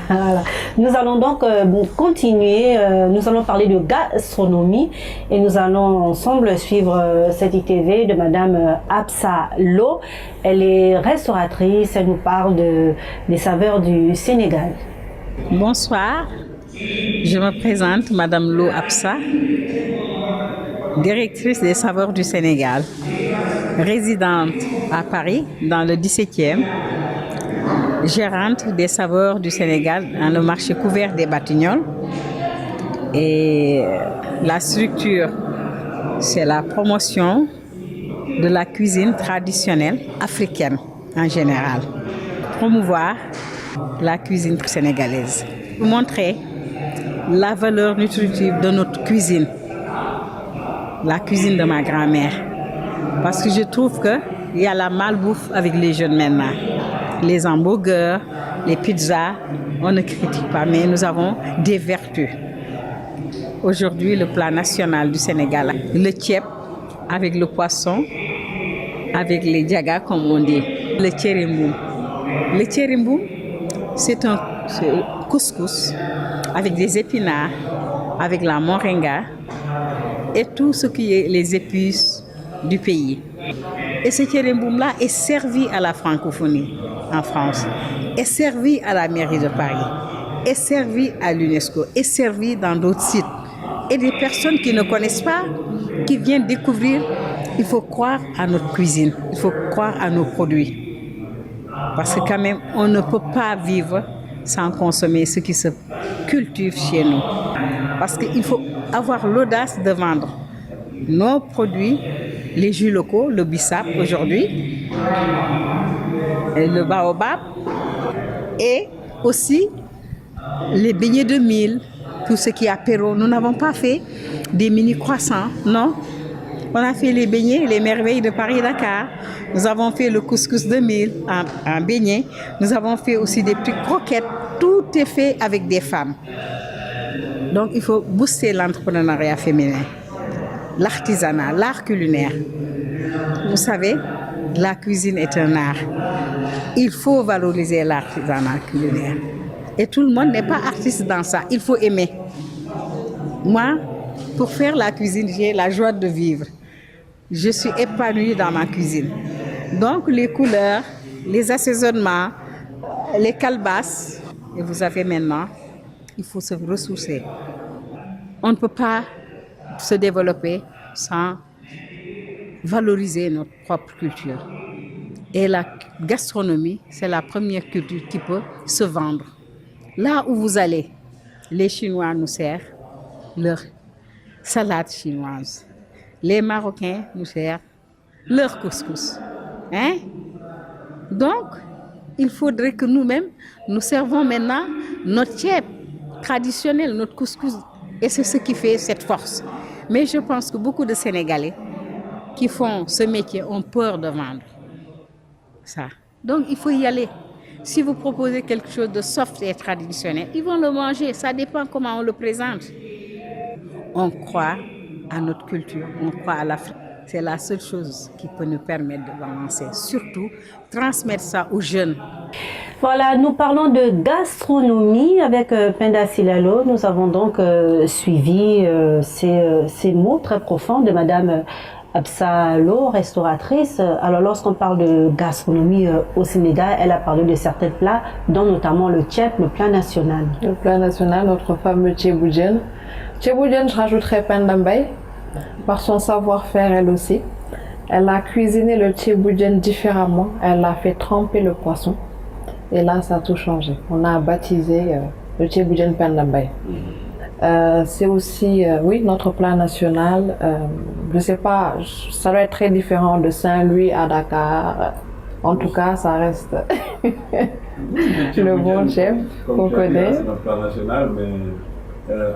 Voilà. Nous allons donc continuer, nous allons parler de gastronomie et nous allons ensemble suivre cette ITV de Madame Absa Lo. Elle est restauratrice, elle nous parle des saveurs du Sénégal. Bonsoir, je me présente Madame Lo Absa, directrice des saveurs du Sénégal, résidente à Paris dans le 17e, gérante des saveurs du Sénégal dans le marché couvert des Batignolles. Et la structure, c'est la promotion de la cuisine traditionnelle africaine en général. Promouvoir la cuisine sénégalaise. Montrer la valeur nutritive de notre cuisine, la cuisine de ma grand-mère. Parce que je trouve qu'il y a la malbouffe avec les jeunes maintenant. Les hamburgers, les pizzas, on ne critique pas, mais nous avons des vertus. Aujourd'hui, le plat national du Sénégal, le thiep avec le poisson, avec les diagas comme on dit, le tcherimboum. Le tcherimboum, c'est un couscous avec des épinards, avec la moringa et tout ce qui est les épices du pays. Et ce tcherimboum-là est servi à la francophonie en France, est servi à la mairie de Paris, est servi à l'UNESCO, est servi dans d'autres sites. Et des personnes qui ne connaissent pas, qui viennent découvrir, il faut croire à notre cuisine, il faut croire à nos produits. Parce que quand même, on ne peut pas vivre sans consommer ce qui se cultive chez nous. Parce qu'il faut avoir l'audace de vendre nos produits, les jus locaux, le bissap aujourd'hui, le baobab, et aussi les beignets de mil, tout ce qui est apéro. Nous n'avons pas fait des mini croissants, non. On a fait les beignets, les merveilles de Paris-Dakar. Nous avons fait le couscous de mil en beignet. Nous avons fait aussi des petites croquettes. Tout est fait avec des femmes. Donc il faut booster l'entrepreneuriat féminin, l'artisanat, l'art culinaire. Vous savez, la cuisine est un art. Il faut valoriser l'artisanat culinaire. Et tout le monde n'est pas artiste dans ça. Il faut aimer. Moi, pour faire la cuisine, j'ai la joie de vivre. Je suis épanouie dans ma cuisine. Donc, les couleurs, les assaisonnements, les calebasses, et vous savez maintenant, il faut se ressourcer. On ne peut pas se développer sans valoriser notre propre culture. Et la gastronomie, c'est la première culture qui peut se vendre. Là où vous allez, les Chinois nous servent leur salade chinoise. Les Marocains nous servent leur couscous. Hein? Donc, il faudrait que nous-mêmes, nous servons maintenant notre thiep traditionnel, notre couscous. Et c'est ce qui fait cette force. Mais je pense que beaucoup de Sénégalais qui font ce métier ont peur de vendre ça. Donc, il faut y aller. Si vous proposez quelque chose de soft et traditionnel, ils vont le manger. Ça dépend comment on le présente. On croit à notre culture, on croit à l'Afrique. C'est la seule chose qui peut nous permettre d'avancer. Surtout, transmettre ça aux jeunes. Voilà, nous parlons de gastronomie avec Penda Silalo. Nous avons donc suivi ces mots très profonds de Madame Absa Lo, restauratrice. Alors, lorsqu'on parle de gastronomie au Sénégal, elle a parlé de certains plats, dont notamment le thiep, le plat national. Le plat national, notre fameux thieboudienne. Thieboudienne, je rajouterais Penda Mbaye, par son savoir-faire elle aussi. Elle a cuisiné le thieboudienne différemment. Elle a fait tremper le poisson. Et là, ça a tout changé. On a baptisé le thieboudienne Penda Mbaye. C'est aussi, oui, notre plat national. Je ne sais pas, ça doit être très différent de Saint-Louis à Dakar. En tout cas, ça reste le bon chef qu'on connaît. C'est notre plat national, mais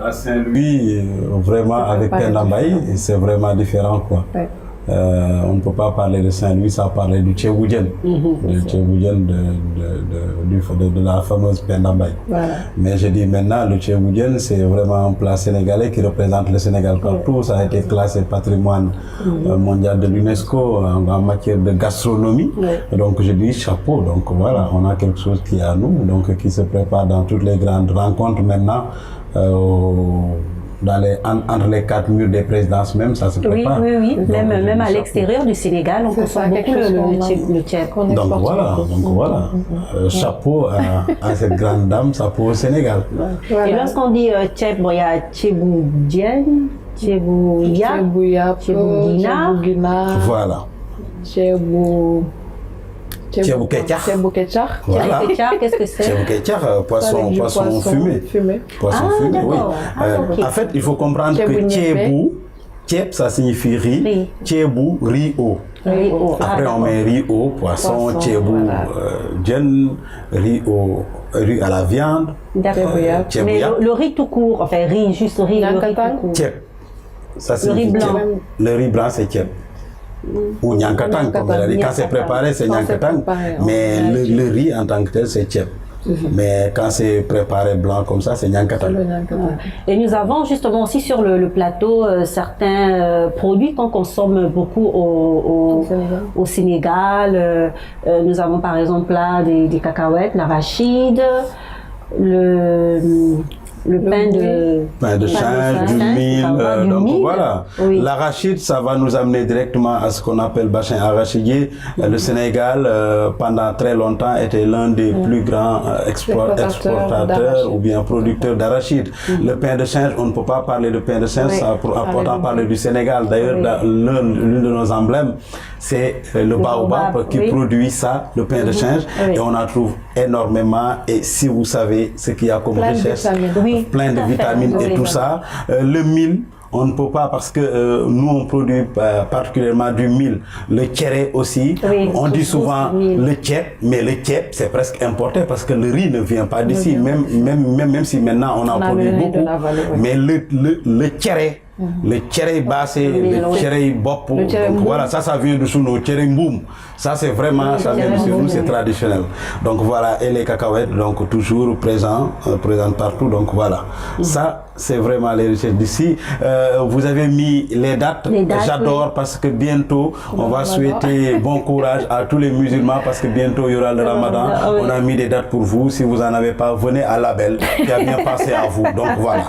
à Saint-Louis, vraiment avec Penda Mbaye, c'est vraiment différent, quoi. Ouais. on ne peut pas parler de Saint-Louis sans parler du Tchéboudienne, de Tchéboudienne de la fameuse Penda Mbaye. Voilà. Mais je dis maintenant, le Tchéboudienne, c'est vraiment un plat sénégalais qui représente le Sénégal partout. Ça a été classé patrimoine mondial de l'UNESCO en matière de gastronomie. Donc je dis chapeau. Donc voilà, on a quelque chose qui est à nous, donc qui se prépare dans toutes les grandes rencontres maintenant. Entre les 4 murs des présidences même, ça se prépare. Oui. Donc, Même à l'extérieur du Sénégal, on consomme beaucoup le tchèp. Donc voilà, chapeau à cette grande dame, chapeau au Sénégal. Voilà. Et lorsqu'on dit tchèp, bon, il y a tchéboudienne, tchébouya, tchébouguina. Voilà. Tchébou ketchar. Voilà. Qu'est-ce que c'est? Tchébou ketchar, poisson fumé. Poisson fumé, oui. Okay. En fait, il faut comprendre que tchébou, tchép, ça signifie riz. Tchébou, riz haut. Après, on met riz au poisson, tchébou, djen, riz à la viande. D'accord. Mais le riz tout court, enfin riz, juste riz, le riz tout court. Tchép. Ça Le riz blanc. Le riz blanc, c'est tchép. Ou nyankatang, comme elle a dit. Quand c'est préparé, c'est nyankatang. Mais le riz en tant que tel, c'est tchép. Mais quand c'est préparé blanc comme ça, c'est nyankatang. Et nous avons justement aussi sur le plateau certains produits qu'on consomme beaucoup au Sénégal. Nous avons par exemple là des cacahuètes, l'arachide, le pain de change, du mil, donc voilà. Oui. L'arachide, ça va nous amener directement à ce qu'on appelle bassin arachidier. Le Sénégal, pendant très longtemps, était l'un des plus grands exportateurs ou bien producteurs d'arachide. Le pain de change, on ne peut pas parler de pain de change sans pour autant parler du Sénégal. D'ailleurs, l'une de nos emblèmes, c'est le baobab qui produit ça, le pain de change, et on en trouve énormément. Et si vous savez ce qu'il y a comme richesse, plein de vitamines et tout ça. Le mil, on ne peut pas parce que nous on produit particulièrement du mil. Le tchéré aussi, on dit souvent le tchèp, mais le tchèp c'est presque importé parce que le riz ne vient pas d'ici, même si maintenant on en produit beaucoup. Mais le tchéré, le tchéré bassé, le tchéré bop, voilà, ça vient de sous nos tchéré mboum. Ça c'est vraiment, ça vient de chez nous, c'est traditionnel. Donc voilà, et les cacahuètes, donc toujours présents partout, donc voilà. Ça, c'est vraiment les richesses d'ici. Vous avez mis les dates, j'adore parce que bientôt, on va souhaiter bon courage à tous les musulmans parce que bientôt il y aura le Ramadan. On a mis des dates pour vous. Si vous n'en avez pas, venez à Label qui a bien pensé à vous. Donc voilà.